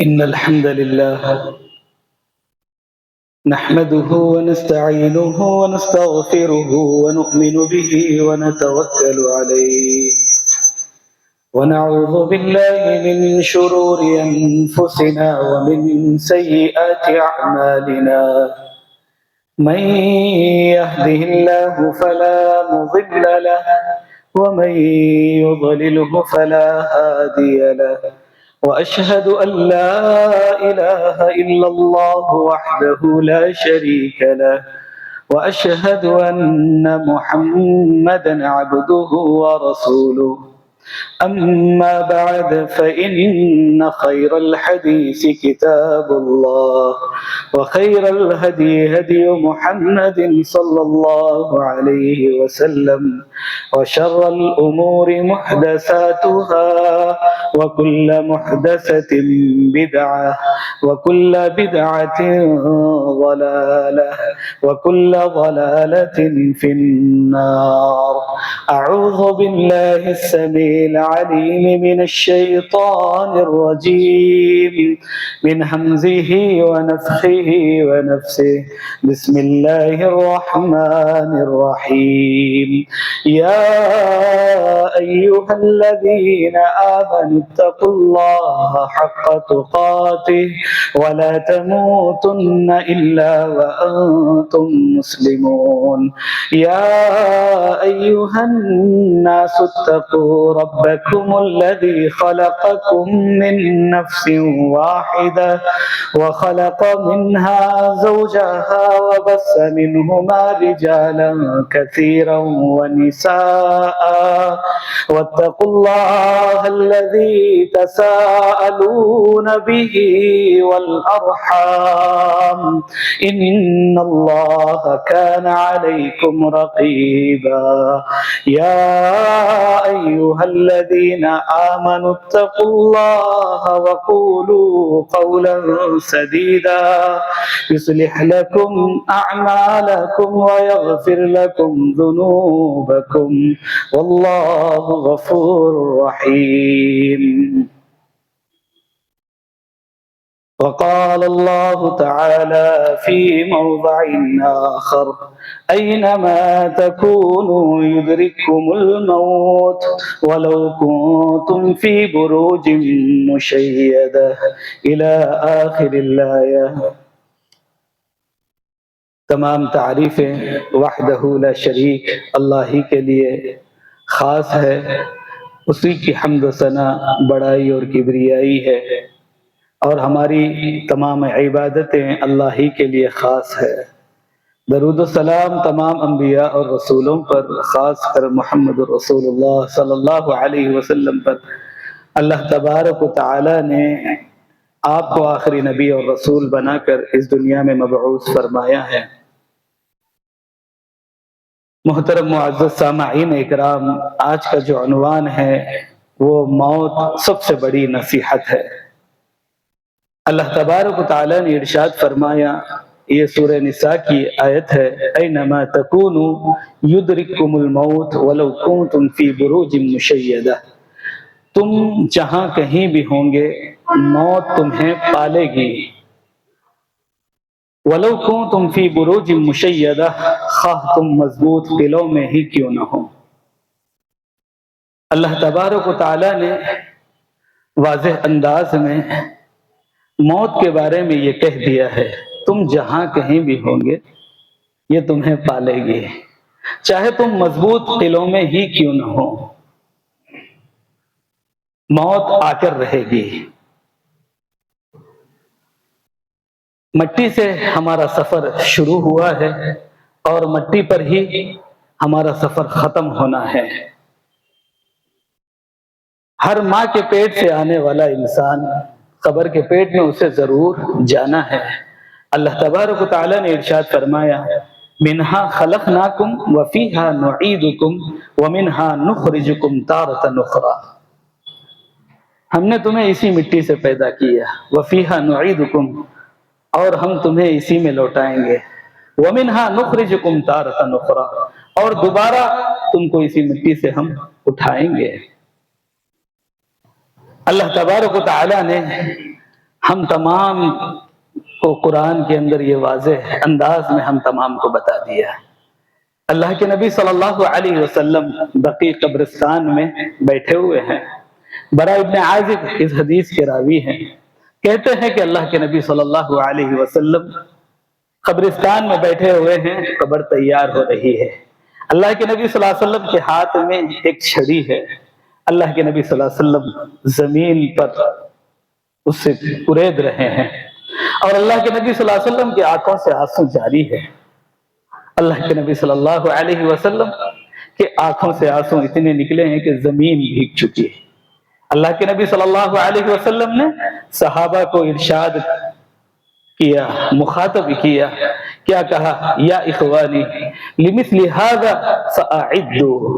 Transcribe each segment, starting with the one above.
إن الحمد لله نحمده ونستعينه ونستغفره ونؤمن به ونتوكل عليه ونعوذ بالله من شرور أنفسنا ومن سيئات أعمالنا من يهده الله فلا مضل له ومن يضلله فلا هادي له وأشهد أن لا إله إلا الله وحده لا شريك له وأشهد أن محمدا عبده ورسوله أما بعد فإن خير الحديث كتاب الله وخير الهدي هدي محمد صلى الله عليه وسلم وشر الأمور محدثاتها وكل محدثة بدعة وكل بدعة ضلالة وكل ضلالة في النار. أعوذ بالله السميع العليم من الشيطان الرجيم من همزه ونفخه ونفسه. بسم الله الرحمن الرحيم. يا أيها الذين آمنوا اتقوا الله حق تقاته ولا تموتن إلا وأنتم مسلمون. يا أيها الناس اتقوا ربكم الذي خلقكم من نفس واحدة وخلق منها زوجها وبث منهما رجالا كثيرا ونساء واتقوا الله الذي تساءلون به والأرحام إن الله كان عليكم رقيبا. يا أيها الذين آمنوا اتقوا الله وقولوا قولا سديدا يصلح لكم أعمالكم ويغفر لكم ذنوبكم والله غفور رحيم. وقال الله تعالى في موضع آخر: أينما تكونوا يدرككم الموت ولو كنتم في بروج مشيدة إلى آخر الآية. تمام تعریفیں وحدہ لا شریک اللہ ہی کے لیے خاص ہے. اسی کی حمد و ثنا بڑائی اور کبریائی ہے، اور ہماری تمام عبادتیں اللہ ہی کے لیے خاص ہے. درود و سلام تمام انبیاء اور رسولوں پر، خاص کر محمد رسول اللہ صلی اللہ علیہ وسلم پر. اللہ تبارک و تعالی نے آپ کو آخری نبی اور رسول بنا کر اس دنیا میں مبعوث فرمایا ہے. محترم معزز سامعین اکرام، آج کا جو عنوان ہے وہ موت سب سے بڑی نصیحت ہے. اللہ تبارک و تعالی نے ارشاد فرمایا، یہ سورہ نساء کی آیت ہے: اینما تکونوا یدرککم الموت ولو کنتم فی بروج مشیدہ. تم جہاں کہیں بھی ہوں گے موت تمہیں پالے گی. ولو کنتم فی بروج مشیدہ، خواہ تم مضبوط قلعوں میں ہی کیوں نہ ہو. اللہ تبارک و تعالی نے واضح انداز میں موت کے بارے میں یہ کہہ دیا ہے: تم جہاں کہیں بھی ہوں گے یہ تمہیں پالے گی، چاہے تم مضبوط قلعوں میں ہی کیوں نہ ہو. موت آ کر رہے گی. مٹی سے ہمارا سفر شروع ہوا ہے اور مٹی پر ہی ہمارا سفر ختم ہونا ہے. ہر ماں کے پیٹ سے آنے والا انسان قبر کے پیٹ میں اسے ضرور جانا ہے. اللہ تبارک و تعالی نے ارشاد فرمایا: منہا خلقناکم وفیہا نعیدکم ومنہا نخرجکم تارۃ اخری. ہم نے تمہیں اسی مٹی سے پیدا کیا، وفیہا نعیدکم، اور ہم تمہیں اسی میں لوٹائیں گے. وَمِنْهَا نُخْرِجُكُمْ تَارَةً أُخْرَىٰ، اور دوبارہ تم کو اسی مٹی سے ہم اٹھائیں گے. اللہ تبارک و تعالی نے ہم تمام کو قرآن کے اندر یہ واضح انداز میں ہم تمام کو بتا دیا ہے۔ اللہ کے نبی صلی اللہ علیہ وسلم بقیع قبرستان میں بیٹھے ہوئے ہیں۔ برا ابن عازب اس حدیث کے راوی ہیں، کہتے ہیں کہ اللہ کے نبی صلی اللہ علیہ وسلم قبرستان میں بیٹھے ہوئے ہیں، قبر تیار ہو رہی ہے۔ اللہ کے نبی صلی اللہ علیہ وسلم کے ہاتھ میں ایک چھڑی ہے۔ اللہ کے نبی صلی اللہ علیہ وسلم زمین پر اس سے کرید رہے ہیں، اور اللہ کے نبی صلی اللہ علیہ وسلم کی آنکھوں سے آنسو جاری ہے۔ اللہ کے نبی صلی اللہ علیہ وسلم کے آنکھوں سے آنسو اتنے نکلے ہیں کہ زمین بھیگ چکی ہے۔ اللہ کے نبی صلی اللہ علیہ وسلم نے صحابہ کو ارشاد کیا، مخاطب کیا، کیا کہا؟ یا اخوانی لمثل هذا فاعدوا،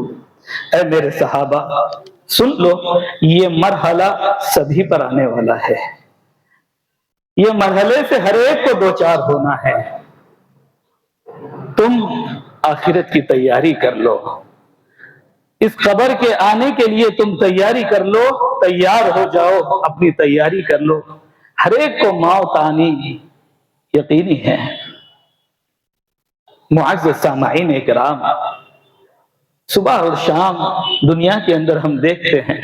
اے میرے صحابہ سن لو، یہ مرحلہ سبھی پر آنے والا ہے، یہ مرحلے سے ہر ایک کو دوچار ہونا ہے، تم آخرت کی تیاری کر لو، اس قبر کے آنے کے لیے تم تیاری کر لو، تیار ہو جاؤ، اپنی تیاری کر لو، ہر ایک کو موت آنی یقینی ہے۔ معزز سامعین اکرام، صبح اور شام دنیا کے اندر ہم دیکھتے ہیں،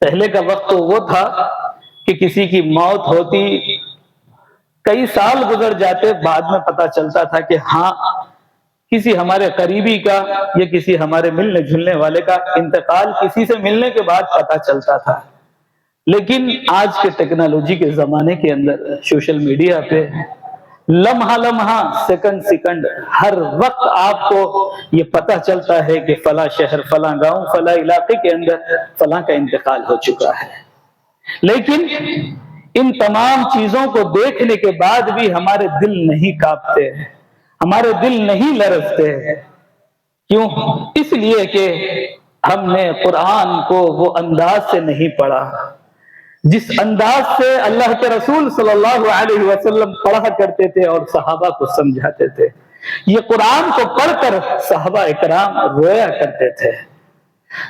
پہلے کا وقت تو وہ تھا کہ کسی کی موت ہوتی، کئی سال گزر جاتے، بعد میں پتہ چلتا تھا کہ ہاں کسی ہمارے قریبی کا یا کسی ہمارے ملنے جلنے والے کا انتقال کسی سے ملنے کے بعد پتہ چلتا تھا۔ لیکن آج کے ٹیکنالوجی کے زمانے کے اندر سوشل میڈیا پہ لمحہ لمحہ، سیکنڈ سیکنڈ، ہر وقت آپ کو یہ پتہ چلتا ہے کہ فلاں شہر، فلاں گاؤں، فلاں علاقے کے اندر فلاں کا انتقال ہو چکا ہے۔ لیکن ان تمام چیزوں کو دیکھنے کے بعد بھی ہمارے دل نہیں کانپتے، ہمارے دل نہیں لرزتے۔ کیوں؟ اس لیے کہ ہم نے قرآن کو وہ انداز سے نہیں پڑھا جس انداز سے اللہ کے رسول صلی اللہ علیہ وسلم پڑھا کرتے تھے اور صحابہ کو سمجھاتے تھے۔ یہ قرآن کو پڑھ کر صحابہ اکرام رویا کرتے تھے۔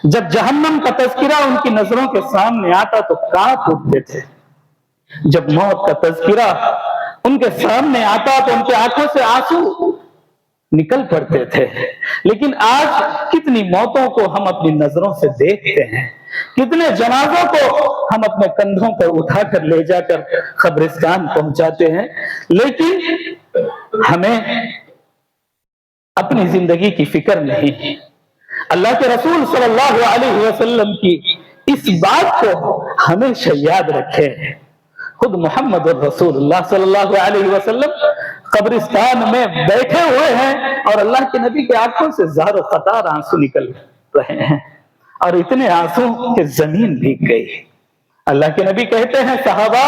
جب جہنم کا تذکرہ ان کی نظروں کے سامنے آتا تو کانپ اٹھتے تھے، جب موت کا تذکرہ ان کے سامنے آتا تو ان کی آنکھوں سے آنسو نکل پڑتے تھے۔ لیکن آج کتنی موتوں کو ہم اپنی نظروں سے دیکھتے ہیں، کتنے جنازوں کو ہم اپنے کندھوں پر اٹھا کر لے جا کر قبرستان پہنچاتے ہیں، لیکن ہمیں اپنی زندگی کی فکر نہیں۔ اللہ کے رسول صلی اللہ علیہ وسلم کی اس بات کو ہمیشہ یاد رکھے۔ خود محمد الرسول اللہ صلی اللہ علیہ وسلم قبرستان میں بیٹھے ہوئے ہیں اور اللہ کے نبی کے آنکھوں سے زار و قطار آنسو نکل رہے ہیں، اور اتنے آنسو کہ زمین بھیگ گئی۔ اللہ کے نبی کہتے ہیں صحابہ،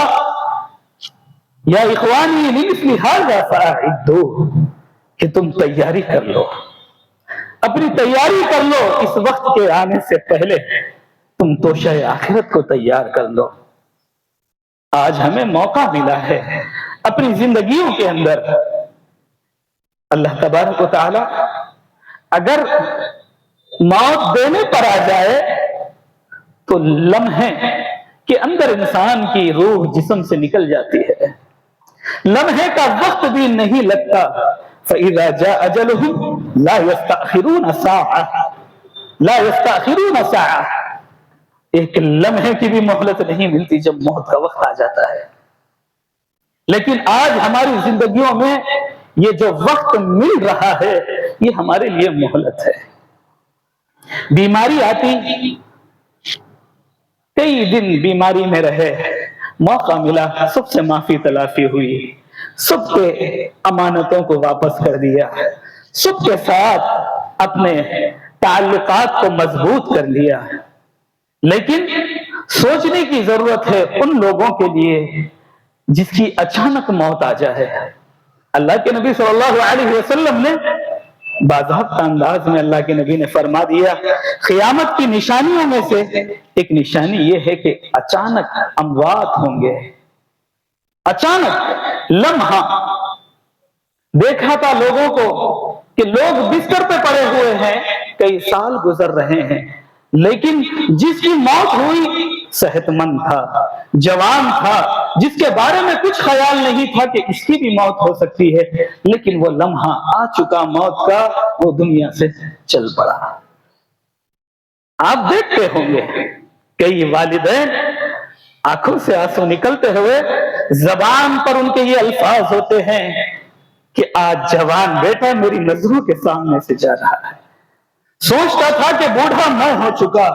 یا اخوانی لمثل هذا فاعدوا، کہ تم تیاری کر لو، اپنی تیاری کر لو، اس وقت کے آنے سے پہلے تم توشہ آخرت کو تیار کر لو۔ آج ہمیں موقع ملا ہے اپنی زندگیوں کے اندر، اللہ تبارک و تعالی اگر موت دینے پر آ جائے تو لمحے کے اندر انسان کی روح جسم سے نکل جاتی ہے، لمحے کا وقت بھی نہیں لگتا۔ فَإِذَا جَاءَ أَجَلُهُمْ لَا يَسْتَأْخِرُونَ سَاعَةً لَا يَسْتَأْخِرُونَ سَاعَةً، ایک لمحے کی بھی مہلت نہیں ملتی جب موت کا وقت آ جاتا ہے۔ لیکن آج ہماری زندگیوں میں یہ جو وقت مل رہا ہے یہ ہمارے لیے مہلت ہے۔ بیماری آتی، کئی دن بیماری میں رہے، موقع ملا، سب سے معافی تلافی ہوئی، سب کے امانتوں کو واپس کر دیا، سب کے ساتھ اپنے تعلقات کو مضبوط کر لیا۔ لیکن سوچنے کی ضرورت ہے ان لوگوں کے لیے جس کی اچانک موت آ جائے۔ اللہ کے نبی صلی اللہ علیہ وسلم نے باضابطہ انداز میں اللہ کے نبی نے فرما دیا، قیامت کی نشانیوں میں سے ایک نشانی یہ ہے کہ اچانک اموات ہوں گے۔ اچانک لمحہ دیکھا تھا لوگوں کو کہ لوگ بستر پہ پڑے ہوئے ہیں، کئی سال گزر رہے ہیں، لیکن جس کی موت ہوئی صحت مند تھا، جوان تھا، جس کے بارے میں کچھ خیال نہیں تھا کہ اس کی بھی موت ہو سکتی ہے، لیکن وہ لمحہ آ چکا موت کا، وہ دنیا سے چل پڑا۔ آپ دیکھتے ہوں گے کئی والدین آنکھوں سے آنسو نکلتے ہوئے زبان پر ان کے یہ الفاظ ہوتے ہیں کہ آج جوان بیٹا میری نظروں کے سامنے سے جا رہا ہے، سوچتا تھا کہ بوڑھا میں ہو چکا،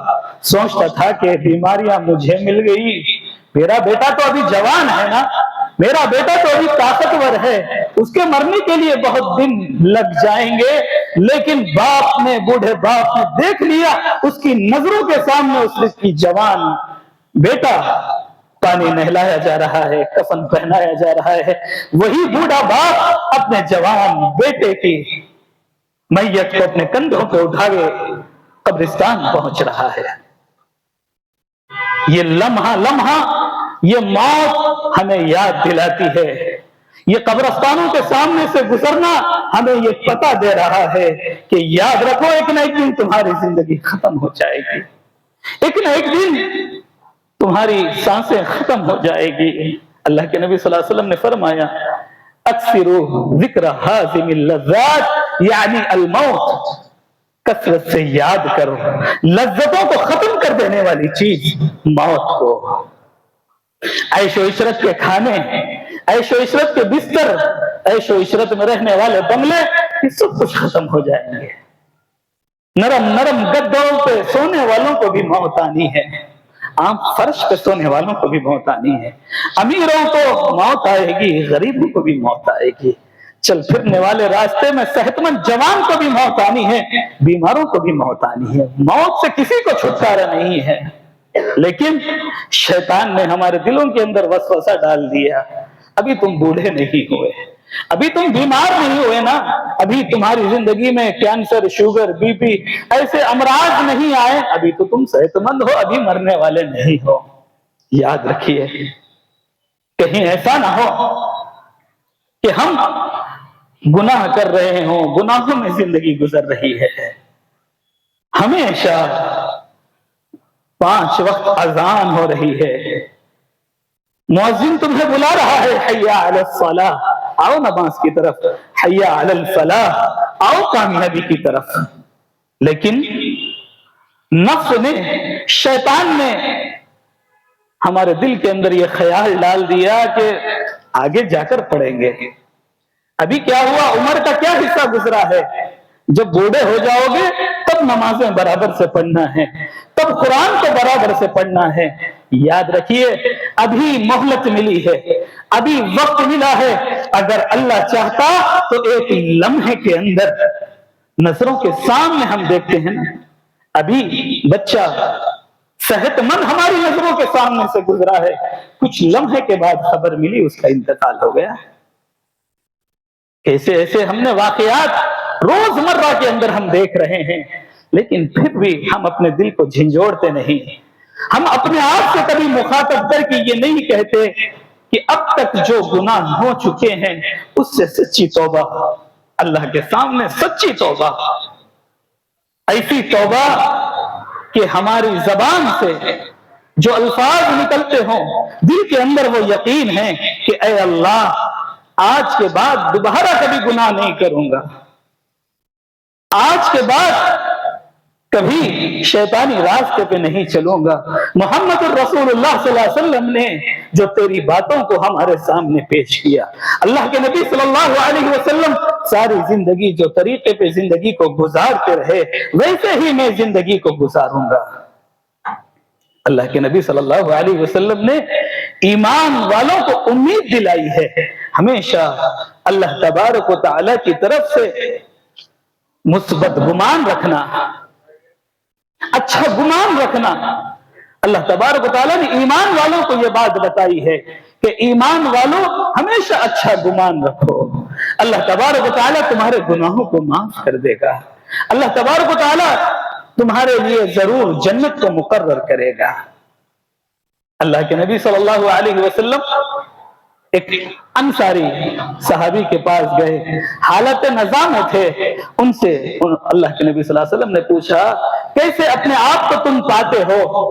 سوچتا تھا کہ بیماریاں مجھے مل گئی، میرا بیٹا تو ابھی جوان ہے نا، میرا بیٹا تو ابھی طاقتور ہے، اس کے مرنے کے لیے بہت دن لگ جائیں گے، لیکن باپ نے، بوڑھے باپ نے دیکھ لیا اس کی نظروں کے سامنے اس کی جوان بیٹا پانی نہلایا جا رہا ہے، کفن پہنایا جا رہا ہے، وہی بوڑھا باپ اپنے جوان بیٹے کی میت کو اپنے کندھوں پہ اٹھائے قبرستان پہنچ رہا ہے۔ یہ لمحہ یہ موت ہمیں یاد دلاتی ہے، یہ قبرستانوں کے سامنے سے گزرنا ہمیں یہ پتہ دے رہا ہے کہ یاد رکھو ایک نہ ایک دن تمہاری زندگی ختم ہو جائے گی، ایک نہ ایک دن تمہاری سانسیں ختم ہو جائے گی۔ اللہ کے نبی صلی اللہ علیہ وسلم نے فرمایا اکثروا ذکر ہاضم اللذات یعنی الموت، کثرت سے یاد کرو لذتوں کو ختم کر دینے والی چیز موت کو۔ عیش و عشرت کے کھانے، عیش و عشرت کے بستر، عیش و عشرت میں رہنے والے بنگلے، یہ سب کچھ ختم ہو جائیں گے۔ نرم نرم گدوں پہ سونے والوں کو بھی موت آنی ہے، عام فرش پہ سونے والوں کو بھی موت آنی ہے، امیروں کو موت آئے گی، غریبوں کو بھی موت آئے گی، چل پھرنے والے راستے میں صحت مند جوان کو بھی موت آنی ہے، بیماروں کو بھی موت آنی ہے۔ موت سے کسی کو چھٹکارا نہیں ہے، لیکن شیطان نے ہمارے دلوں کے اندر وسوسہ ڈال دیا، ابھی تم بوڑھے نہیں ہوئے، ابھی تم بیمار نہیں ہوئے نا، ابھی تمہاری زندگی میں کینسر، شوگر، بی پی ایسے امراض نہیں آئے، ابھی تو تم صحت مند ہو، ابھی مرنے والے نہیں ہو۔ یاد رکھیے کہیں ایسا نہ ہو کہ ہم گناہ کر رہے ہوں، گناہوں میں زندگی گزر رہی ہے۔ ہمیشہ 5 وقت اذان ہو رہی ہے، مؤذن تمہیں بلا رہا ہے حی علی الصلاۃ، آؤ نماز کی طرف، حی علی الفلاح، آؤ کامیابی کی طرف، لیکن نفس نے، شیطان نے ہمارے دل کے اندر یہ خیال ڈال دیا کہ آگے جا کر پڑھیں گے، ابھی کیا ہوا، عمر کا کیا حصہ گزرا ہے، جب بوڑھے ہو جاؤ گے تب نمازیں برابر سے پڑھنا ہے، تب قرآن کو برابر سے پڑھنا ہے۔ یاد رکھیے ابھی مہلت ملی ہے، ابھی وقت ملا ہے، اگر اللہ چاہتا تو ایک لمحے کے اندر نظروں کے سامنے ہم دیکھتے ہیں نا، ابھی بچہ صحت مند ہماری نظروں کے سامنے سے گزرا ہے، کچھ لمحے کے بعد خبر ملی اس کا انتقال ہو گیا۔ ایسے ایسے ہم نے واقعات روزمرہ کے اندر ہم دیکھ رہے ہیں، لیکن پھر بھی ہم اپنے دل کو جھنجھوڑتے نہیں، ہم اپنے آپ سے کبھی مخاطب کر کے یہ نہیں کہتے کہ اب تک جو گناہ ہو چکے ہیں اس سے سچی توبہ، اللہ کے سامنے سچی توبہ، ایسی توبہ کہ ہماری زبان سے جو الفاظ نکلتے ہوں دل کے اندر وہ یقین ہے کہ اے اللہ آج کے بعد دوبارہ کبھی گناہ نہیں کروں گا، آج کے بعد کبھی شیطانی راستے پہ نہیں چلوں گا۔ محمد الرسول اللہ صلی اللہ علیہ وسلم نے جو تیری باتوں کو ہمارے سامنے پیش کیا، اللہ کے نبی صلی اللہ علیہ وسلم ساری زندگی جو طریقے پہ زندگی کو گزارتے رہے ویسے ہی میں زندگی کو گزاروں گا۔ اللہ کے نبی صلی اللہ علیہ وسلم نے ایمان والوں کو امید دلائی ہے، ہمیشہ اللہ تبارک و تعالی کی طرف سے مثبت گمان رکھنا، اچھا گمان رکھنا۔ اللہ تبارک و تعالیٰ نے ایمان والوں کو یہ بات بتائی ہے کہ ایمان والوں ہمیشہ اچھا گمان رکھو، اللہ تبارک و تعالیٰ تمہارے گناہوں کو معاف کر دے گا، اللہ تبارک و تعالیٰ تمہارے لیے ضرور جنت کو مقرر کرے گا۔ اللہ کے نبی صلی اللہ علیہ وسلم ایک انصاری صحابی کے پاس گئے، حالت نظام میں تھے، ان سے اللہ کے نبی صلی اللہ علیہ وسلم نے پوچھا کیسے اپنے آپ کو تم پاتے ہو؟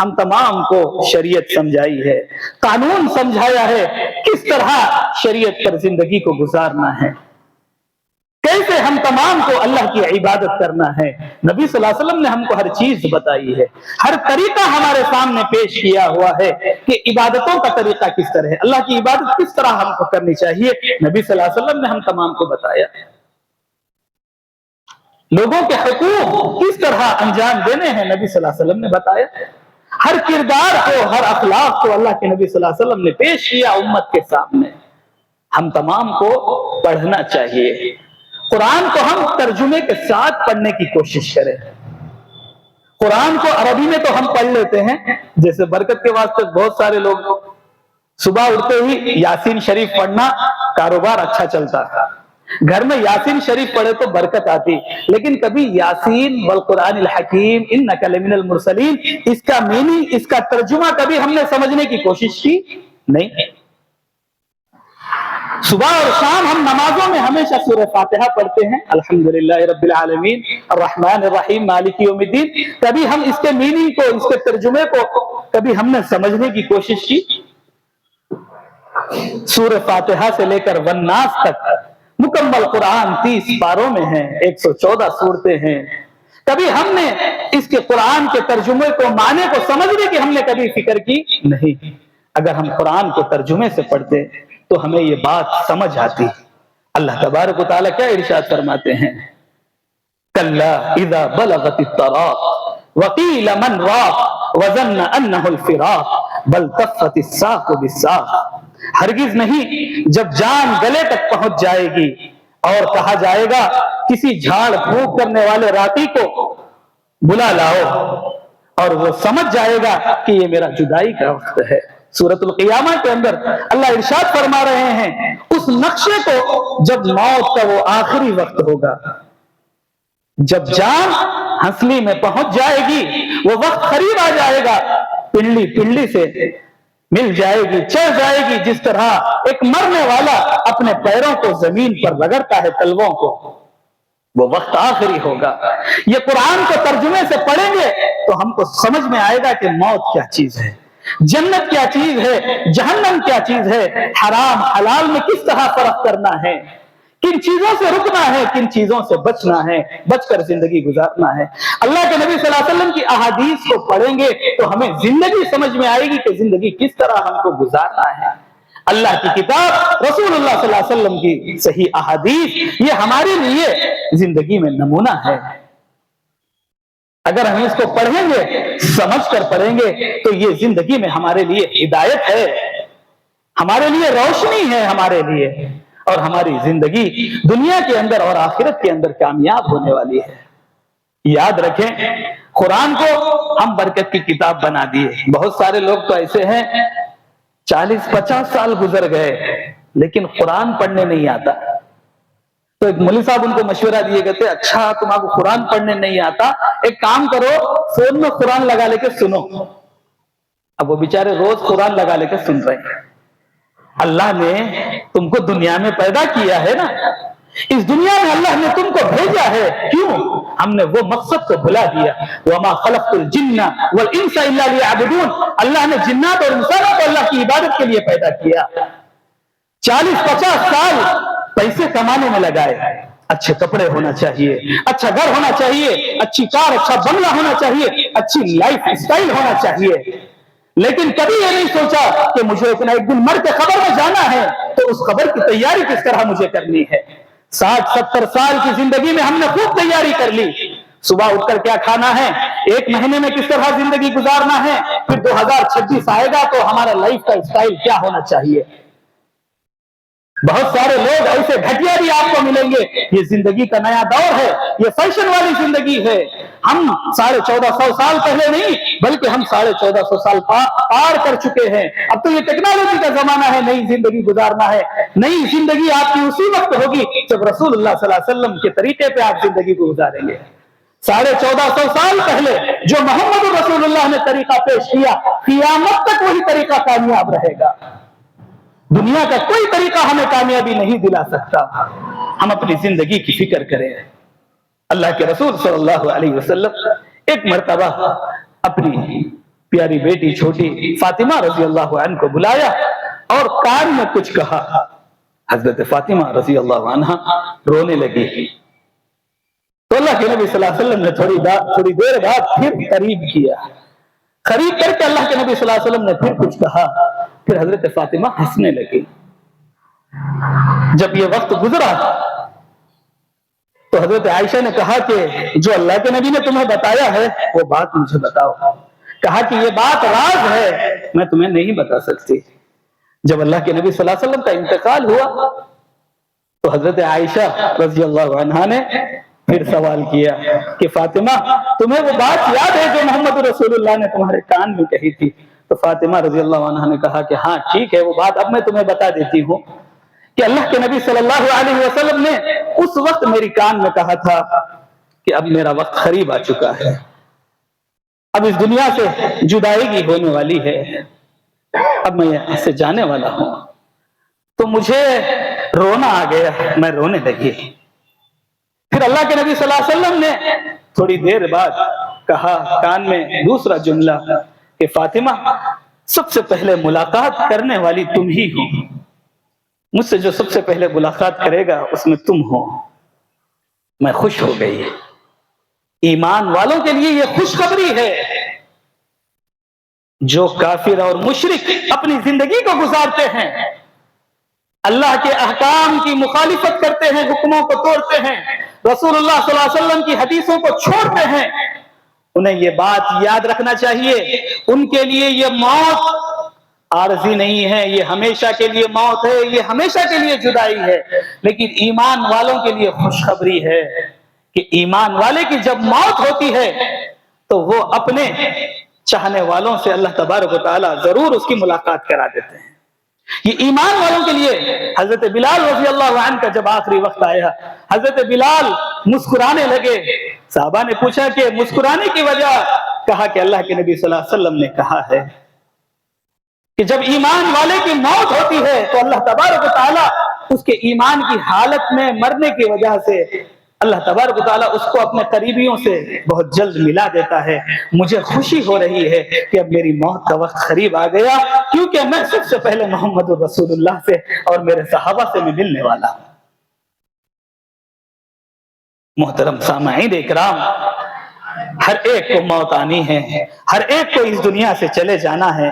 ہم تمام کو شریعت سمجھائی ہے، قانون سمجھایا ہے، کس طرح شریعت پر زندگی کو گزارنا ہے، کیسے ہم تمام کو اللہ کی عبادت کرنا ہے۔ نبی صلی اللہ علیہ وسلم نے ہم کو ہر چیز بتائی ہے، ہر طریقہ ہمارے سامنے پیش کیا ہوا ہے کہ عبادتوں کا طریقہ کس طرح ہے، اللہ کی عبادت کس طرح ہم کو کرنی چاہیے، نبی صلی اللہ علیہ وسلم نے ہم تمام کو بتایا۔ لوگوں کے حقوق کس طرح انجام دینے ہیں، نبی صلی اللہ علیہ وسلم نے بتایا۔ ہر کردار کو، ہر اخلاق کو اللہ کے نبی صلی اللہ علیہ وسلم نے پیش کیا امت کے سامنے۔ ہم تمام کو پڑھنا چاہیے، قرآن کو ہم ترجمے کے ساتھ پڑھنے کی کوشش کریں۔ قرآن کو عربی میں تو ہم پڑھ لیتے ہیں، جیسے برکت کے واسطے بہت سارے لوگ صبح اٹھتے ہی یاسین شریف پڑھنا، کاروبار اچھا چلتا ہے، گھر میں یاسین شریف پڑھے تو برکت آتی، لیکن کبھی یاسین والقرآن الحکیم انک لمن المرسلین اس کا میننگ، اس کا ترجمہ کبھی ہم نے سمجھنے کی کوشش کی نہیں۔ صبح اور شام ہم نمازوں میں ہمیشہ سورہ فاتحہ پڑھتے ہیں، الحمدللہ رب العالمین الرحمن الرحیم مالک یوم الدین، کبھی ہم اس کے میننگ کو، اس کے ترجمے کو کبھی ہم نے سمجھنے کی کوشش کی؟ سورہ فاتحہ سے لے کر والناس تک مکمل قرآن 30 پاروں میں ہیں، 114 سورتیں ہیں، کبھی ہم نے اس کے قرآن کے ترجمے کو، معنی کو سمجھنے کی ہم نے کبھی فکر کی نہیں۔ اگر ہم قرآن کو ترجمے سے پڑھتے تو ہمیں یہ بات سمجھ آتی۔ اللہ تبارک و تعالیٰ کیا ارشاد فرماتے ہیں؟ کلا اذا بلغت التراق وقیل من راق وظن انہ الفراق بل تفت الساق بالساق، ہرگز نہیں، جب جان گلے تک پہنچ جائے گی اور کہا جائے گا کسی جھاڑ پھونک کرنے والے راتی کو بلا لاؤ، اور وہ سمجھ جائے گا کہ یہ میرا جدائی کا وقت ہے۔ سورۃ القیامہ کے اندر اللہ ارشاد فرما رہے ہیں اس نقشے کو، جب موت کا وہ آخری وقت ہوگا، جب جان ہنسلی میں پہنچ جائے گی، وہ وقت قریب آ جائے گا، پنڈلی پنڈلی سے مل جائے گی، چل جائے گی، جس طرح ایک مرنے والا اپنے پیروں کو زمین پر رگڑتا ہے، تلووں کو، وہ وقت آخری ہوگا۔ یہ قرآن کو ترجمے سے پڑھیں گے تو ہم کو سمجھ میں آئے گا کہ موت کیا چیز ہے، جنت کیا چیز ہے، جہنم کیا چیز ہے، حرام حلال میں کس طرح فرق کرنا ہے، کن چیزوں سے رکنا ہے، کن چیزوں سے بچنا ہے، بچ کر زندگی گزارنا ہے۔ اللہ کے نبی صلی اللہ علیہ وسلم کی احادیث کو پڑھیں گے تو ہمیں زندگی سمجھ میں آئے گی کہ زندگی کس طرح ہم کو گزارنا ہے۔ اللہ کی کتاب، رسول اللہ صلی اللہ علیہ وسلم کی صحیح احادیث، یہ ہمارے لیے زندگی میں نمونہ ہے۔ اگر ہم اس کو پڑھیں گے، سمجھ کر پڑھیں گے، تو یہ زندگی میں ہمارے لیے ہدایت ہے، ہمارے لیے روشنی ہے، ہمارے لیے، اور ہماری زندگی دنیا کے اندر اور آخرت کے اندر کامیاب ہونے والی ہے۔ یاد رکھیں، قرآن کو ہم برکت کی کتاب بنا دیے۔ بہت سارے لوگ تو ایسے ہیں 40-50 سال گزر گئے لیکن قرآن پڑھنے نہیں آتا، تو ایک مولوی صاحب ان کو مشورہ دیے گئے تھے، اچھا تم آپ کو قرآن پڑھنے نہیں آتا، ایک کام کرو، فون میں قرآن لگا لے کے سنو۔ اب وہ بیچارے روز قرآن لگا لے کے سن رہے ہیں۔ اللہ نے تم کو دنیا میں پیدا کیا ہے نا، اس دنیا میں اللہ نے تم کو بھیجا ہے، کیوں؟ ہم نے وہ مقصد کو بھلا دیا۔ وَمَا خَلَقْتُ الْجِنَّ وَالْإِنسَ إِلَّا لِيَعْبُدُونَ، اللہ نے جنات اور انسانوں کو اللہ کی عبادت کے لیے پیدا کیا۔ 40-50 سال پیسے کمانے میں لگائے، اچھے کپڑے ہونا چاہیے، اچھا گھر ہونا چاہیے، اچھی کار، اچھا بنگلہ ہونا چاہیے، اچھی لائف سٹائل ہونا چاہیے، لیکن کبھی یہ نہیں سوچا کہ مجھے ایک دن مر کے قبر میں جانا ہے، تو اس قبر کی تیاری کس طرح مجھے کرنی ہے۔ 60-70 سال کی زندگی میں ہم نے خوب تیاری کر لی، صبح اٹھ کر کیا کھانا ہے، ایک مہینے میں کس طرح زندگی گزارنا ہے، پھر 2026 آئے گا تو ہمارا لائف کا سٹائل کیا ہونا چاہیے۔ بہت سارے لوگ ایسے گھٹیا بھی آپ کو ملیں گے، یہ زندگی کا نیا دور ہے، یہ فیشن والی زندگی ہے۔ ہم 1450 سال پہلے نہیں بلکہ ہم 1450 سال پار کر چکے ہیں۔ اب تو یہ ٹیکنالوجی کا زمانہ ہے، نئی زندگی گزارنا ہے۔ نئی زندگی آپ کی اسی وقت ہوگی جب رسول اللہ صلی اللہ علیہ وسلم کے طریقے پہ آپ زندگی کو گزاریں گے۔ 1450 سال پہلے جو محمد رسول اللہ نے طریقہ پیش کیا، قیامت تک وہی طریقہ کامیاب رہے گا۔ دنیا کا کوئی طریقہ ہمیں کامیابی نہیں دلا سکتا۔ ہم اپنی زندگی کی فکر کریں۔ اللہ کے رسول صلی اللہ علیہ وسلم ایک مرتبہ اپنی پیاری بیٹی چھوٹی فاطمہ رضی اللہ عنہ کو بلایا اور کان میں کچھ کہا. حضرت فاطمہ رضی اللہ عنہ رونے لگی. تو اللہ کے نبی صلی اللہ علیہ وسلم نے تھوڑی دیر بعد پھر قریب کیا. قریب کر کے اللہ کے نبی صلی اللہ علیہ وسلم نے پھر کچھ کہا. پھر حضرت فاطمہ ہنسنے لگی. جب یہ وقت گزرا تو حضرت عائشہ نے کہا کہ جو اللہ کے نبی نے تمہیں بتایا ہے وہ بات مجھے بتاؤ. کہا کہ یہ بات راز ہے, میں تمہیں نہیں بتا سکتی. جب اللہ کے نبی صلی اللہ علیہ وسلم کا انتقال ہوا تو حضرت عائشہ رضی اللہ عنہا نے پھر سوال کیا کہ فاطمہ تمہیں وہ بات یاد ہے جو محمد رسول اللہ نے تمہارے کان میں کہی تھی؟ تو فاطمہ رضی اللہ عنہا نے کہا کہ ہاں ٹھیک ہے, وہ بات اب میں تمہیں بتا دیتی ہوں کہ اللہ کے نبی صلی اللہ علیہ وسلم نے اس وقت میری کان میں کہا تھا کہ اب میرا وقت قریب آ چکا ہے, اب اس دنیا سے جدائیگی ہونے والی ہے, اب میں یہاں سے جانے والا ہوں. تو مجھے رونا آ گیا, میں رونے لگی. پھر اللہ کے نبی صلی اللہ علیہ وسلم نے تھوڑی دیر بعد کہا کان میں دوسرا جملہ کہ فاطمہ سب سے پہلے ملاقات کرنے والی تم ہی ہو, مجھ سے جو سب سے پہلے ملاقات کرے گا اس میں تم ہو. میں خوش ہو گئی. ایمان والوں کے لیے یہ خوشخبری ہے. جو کافر اور مشرک اپنی زندگی کو گزارتے ہیں, اللہ کے احکام کی مخالفت کرتے ہیں, حکموں کو توڑتے ہیں, رسول اللہ صلی اللہ علیہ وسلم کی حدیثوں کو چھوڑتے ہیں, انہیں یہ بات یاد رکھنا چاہیے ان کے لیے یہ موت عارضی نہیں ہے, یہ ہمیشہ کے لیے موت ہے, یہ ہمیشہ کے لیے جدائی ہے. لیکن ایمان والوں کے لیے خوشخبری ہے کہ ایمان والے کی جب موت ہوتی ہے تو وہ اپنے چاہنے والوں سے اللہ تبارک و تعالیٰ ضرور اس کی ملاقات کرا دیتے ہیں. یہ ایمان والوں کے لیے. حضرت بلال رضی اللہ عنہ کا جب آخری وقت آیا, حضرت بلال مسکرانے لگے. صحابہ نے پوچھا کہ مسکرانے کی وجہ؟ کہا کہ اللہ کے نبی صلی اللہ علیہ وسلم نے کہا ہے کہ جب ایمان والے کی موت ہوتی ہے تو اللہ تبارک و تعالیٰ اس کے ایمان کی حالت میں مرنے کی وجہ سے اللہ تبارک و تعالیٰ اس کو اپنے قریبیوں سے بہت جلد ملا دیتا ہے. مجھے خوشی ہو رہی ہے کہ اب میری موت کا وقت قریب آ گیا, کیونکہ میں سب سے پہلے محمد رسول اللہ سے اور میرے صحابہ سے بھی ملنے والا ہوں. محترم سامعین اکرام, ہر ایک کو موت آنی ہے, ہر ایک کو اس دنیا سے چلے جانا ہے.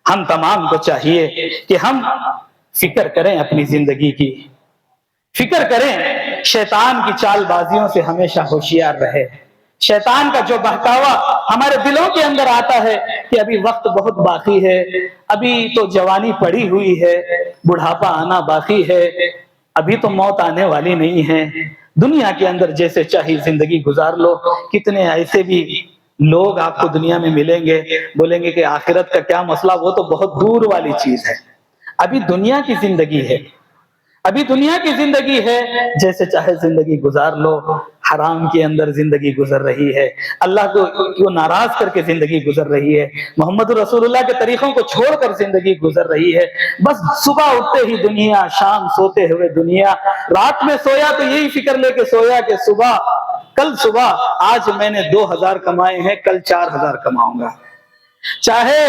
ہم تمام کو چاہیے کہ ہم فکر کریں اپنی زندگی کی, فکر کریں, شیطان کی چال بازیوں سے ہمیشہ ہوشیار رہے. شیطان کا جو بہکاوا ہمارے دلوں کے اندر آتا ہے کہ ابھی وقت بہت باقی ہے, ابھی تو جوانی پڑی ہوئی ہے, بڑھاپا آنا باقی ہے, ابھی تو موت آنے والی نہیں ہے, دنیا کے اندر جیسے چاہیے زندگی گزار لو. کتنے ایسے بھی لوگ آپ کو دنیا میں ملیں گے, بولیں گے کہ آخرت کا کیا مسئلہ, وہ تو بہت دور والی چیز ہے. ابھی دنیا کی زندگی ہے, ابھی دنیا کی زندگی ہے, جیسے چاہے زندگی گزار لو. حرام کے اندر زندگی گزر رہی ہے, اللہ کو ناراض کر کے زندگی گزر رہی ہے, محمد رسول اللہ کے طریقوں کو چھوڑ کر زندگی گزر رہی ہے. بس صبح اٹھتے ہی دنیا, شام سوتے ہوئے دنیا, رات میں سویا تو یہی فکر لے کے سویا کہ کل صبح آج میں نے 2000 کمائے ہیں, کل 4000 کماؤں گا. چاہے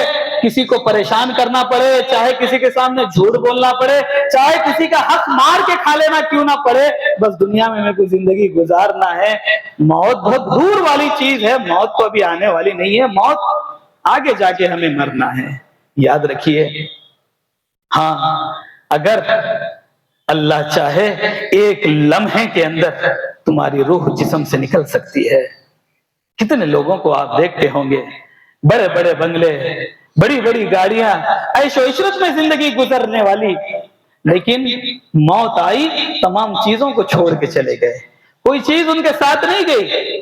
کسی کو پریشان کرنا پڑے, چاہے کسی کے سامنے جھوٹ بولنا پڑے, چاہے کسی کا حق مار کے کھا لینا کیوں نہ پڑے, بس دنیا میں کوئی زندگی گزارنا ہے. موت بہت دور والی چیز ہے, موت تو ابھی آنے والی نہیں ہے, موت آگے جا کے ہمیں مرنا ہے. یاد رکھیے, ہاں اگر اللہ چاہے ایک لمحے کے اندر تمہاری روح جسم سے نکل سکتی ہے. کتنے لوگوں کو آپ دیکھتے ہوں گے, بڑے بڑے بنگلے, بڑی بڑی گاڑیاں, عیش و عشرت میں زندگی گزرنے والی, لیکن موت آئی تمام چیزوں کو چھوڑ کے چلے گئے, کوئی چیز ان کے ساتھ نہیں گئی.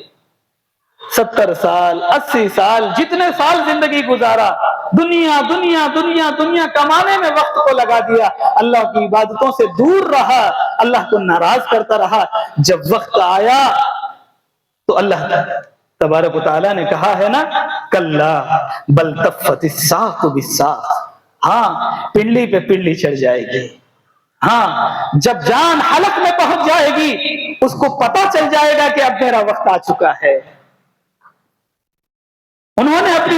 70 سال 80 سال جتنے سال زندگی گزارا, دنیا دنیا دنیا دنیا کمانے میں وقت کو لگا دیا, اللہ کی عبادتوں سے دور رہا, اللہ کو ناراض کرتا رہا. جب وقت آیا تو اللہ تبارک و تعالیٰ نے کہا ہے نا, کلا بل تفت الساق بالساق, ہاں پنڈلی پہ پنڈلی چڑھ جائے گی. ہاں جب جان حلق میں پہنچ جائے گی اس کو پتہ چل جائے گا کہ اب میرا وقت آ چکا ہے. انہوں نے اپنی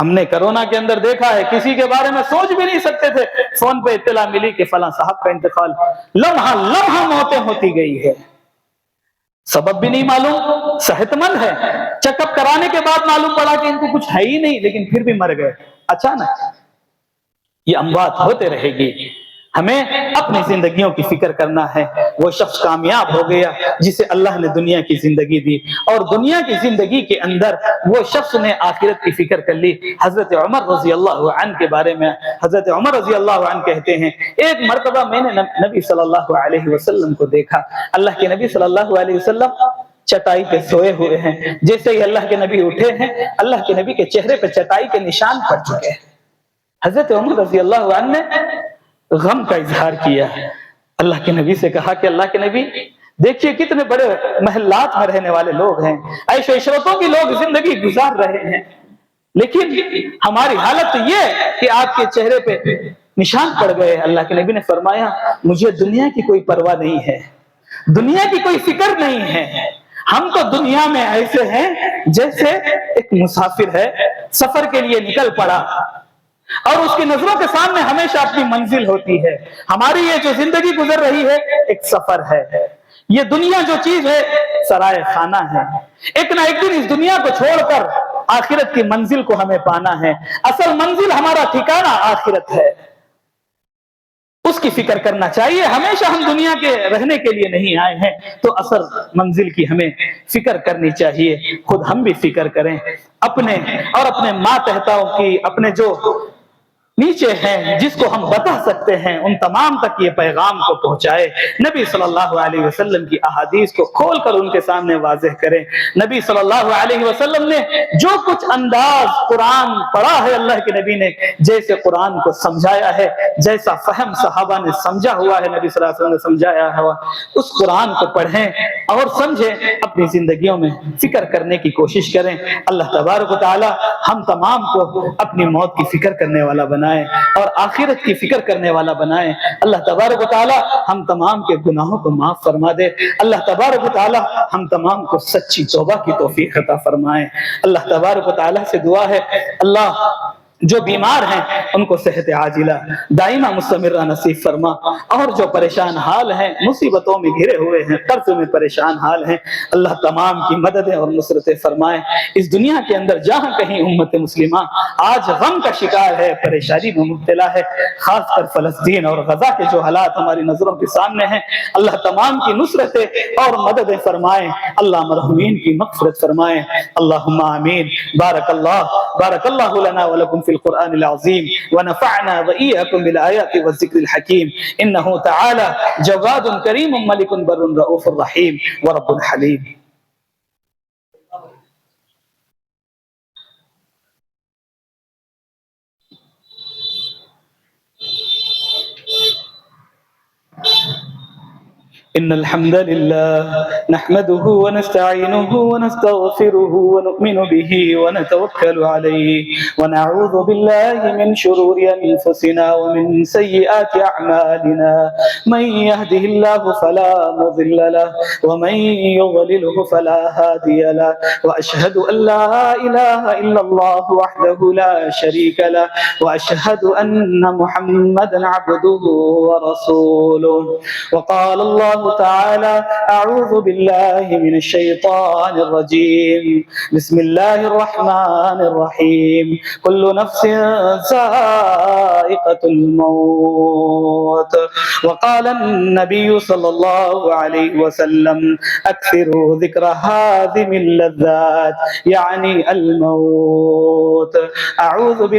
ہم نے کرونا کے اندر دیکھا ہے، کسی کے بارے میں سوچ بھی نہیں سکتے تھے، فون پہ اطلاع ملی کہ فلاں صاحب کا انتقال، لمحہ لمحہ موتیں ہوتی گئی ہے، سبب بھی نہیں معلوم، صحت مند ہے، چیک اپ کرانے کے بعد معلوم پڑا کہ ان کو کچھ ہے ہی نہیں، لیکن پھر بھی مر گئے اچانک۔ یہ اموات ہوتے رہے گی، ہمیں اپنی زندگیوں کی فکر کرنا ہے۔ وہ شخص کامیاب ہو گیا جسے اللہ نے دنیا کی زندگی دی، اور دنیا کی زندگی کے اندر وہ شخص نے آخرت کی فکر کر لی۔ حضرت عمر رضی اللہ عنہ کے بارے میں حضرت عمر رضی اللہ عنہ کہتے ہیں، ایک مرتبہ میں نے نبی صلی اللہ علیہ وسلم کو دیکھا، اللہ کے نبی صلی اللہ علیہ وسلم چٹائی پہ سوئے ہوئے ہیں، جیسے ہی اللہ کے نبی اٹھے ہیں، اللہ کے نبی کے چہرے پہ چٹائی کے نشان پڑ چکے ہیں۔ حضرت عمر رضی اللہ عنہ نے غم کا اظہار کیا، اللہ کے نبی سے کہا کہ اللہ کے نبی دیکھیے کتنے بڑے محلات میں رہنے والے لوگ ہیں، عیش و عشرتوں کی لوگ زندگی گزار رہے ہیں، لیکن ہماری حالت یہ کہ آپ کے چہرے پہ نشان پڑ گئے۔ اللہ کے نبی نے فرمایا مجھے دنیا کی کوئی پرواہ نہیں ہے، دنیا کی کوئی فکر نہیں ہے، ہم تو دنیا میں ایسے ہیں جیسے ایک مسافر ہے، سفر کے لیے نکل پڑا اور اس کی نظروں کے سامنے ہمیشہ اپنی منزل ہوتی ہے۔ ہماری یہ جو زندگی گزر رہی ہے ایک سفر ہے، یہ دنیا جو چیز ہے سرائے خانہ ہے، ایک نہ ایک دن اس دنیا کو چھوڑ کر آخرت کی منزل کو ہمیں پانا ہے، اصل منزل ہمارا ٹھکانہ آخرت ہے، اس کی فکر کرنا چاہیے۔ ہمیشہ ہم دنیا کے رہنے کے لیے نہیں آئے ہیں، تو اصل منزل کی ہمیں فکر کرنی چاہیے، خود ہم بھی فکر کریں اپنے اور اپنے ماتحتاؤں کی، اپنے جو نیچے ہیں جس کو ہم بتا سکتے ہیں ان تمام تک یہ پیغام کو پہنچائے، نبی صلی اللہ علیہ وسلم کی احادیث کو کھول کر ان کے سامنے واضح کریں۔ نبی صلی اللہ علیہ وسلم نے جو کچھ انداز قرآن پڑھا ہے، اللہ کے نبی نے جیسے قرآن کو سمجھایا ہے، جیسا فہم صحابہ نے سمجھا ہوا ہے، نبی صلی اللہ علیہ وسلم نے سمجھایا ہوا، اس قرآن کو پڑھیں اور سمجھیں، اپنی زندگیوں میں فکر کرنے کی کوشش کریں۔ اللہ تبارک و تعالی ہم تمام کو اپنی موت کی فکر کرنے والا بنائے اور آخرت کی فکر کرنے والا بنائے۔ اللہ تبارک و تعالی ہم تمام کے گناہوں کو معاف فرما دے۔ اللہ تبارک و تعالی ہم تمام کو سچی توبہ کی توفیق عطا فرمائے۔ اللہ تبارک و تعالی سے دعا ہے اللہ جو بیمار ہیں ان کو صحت عاجلہ دائمہ مستمرہ نصیب فرما، اور جو پریشان حال ہیں، مصیبتوں میں گھرے ہوئے ہیں، قرض میں پریشان حال ہیں، اللہ تمام کی مددیں اور نصرتیں فرمائے۔ اس دنیا کے اندر جہاں کہیں امت مسلمہ آج غم کا شکار ہے، پریشانی میں مبتلا ہے، خاص کر فلسطین اور غزہ کے جو حالات ہماری نظروں کے سامنے ہیں، اللہ تمام کی نصرتیں اور مددیں فرمائے، اللہ مرحومین کی مغفرت فرمائے۔ اللہم آمین۔ بارک اللہ لنا ولکم في القرآن العظيم ونفعنا وإياكم بالآيات والذكر الحكيم إنه تعالى جواد كريم ملك بر رؤوف رحيم ورب حليم۔ إن الحمد لله نحمده ونستعينه ونستغفره ونؤمن به ونتوكل عليه ونعوذ بالله من شرور أنفسنا ومن سيئات أعمالنا، من يهده الله فلا مضل له ومن يضلله فلا هادي له، وأشهد أن لا إله إلا الله وحده لا شريك له، وأشهد أن محمدا عبده ورسوله۔ وقال الله تعالى أعوذ بالله من الشيطان الرجيم، بسم الله الرحمن الرحيم، كل نفس ذائقة الموت۔ وقال النبي صلى الله عليه وسلم أكثروا ذكر هاذم اللذات، يعني الموت۔ أعوذ بالله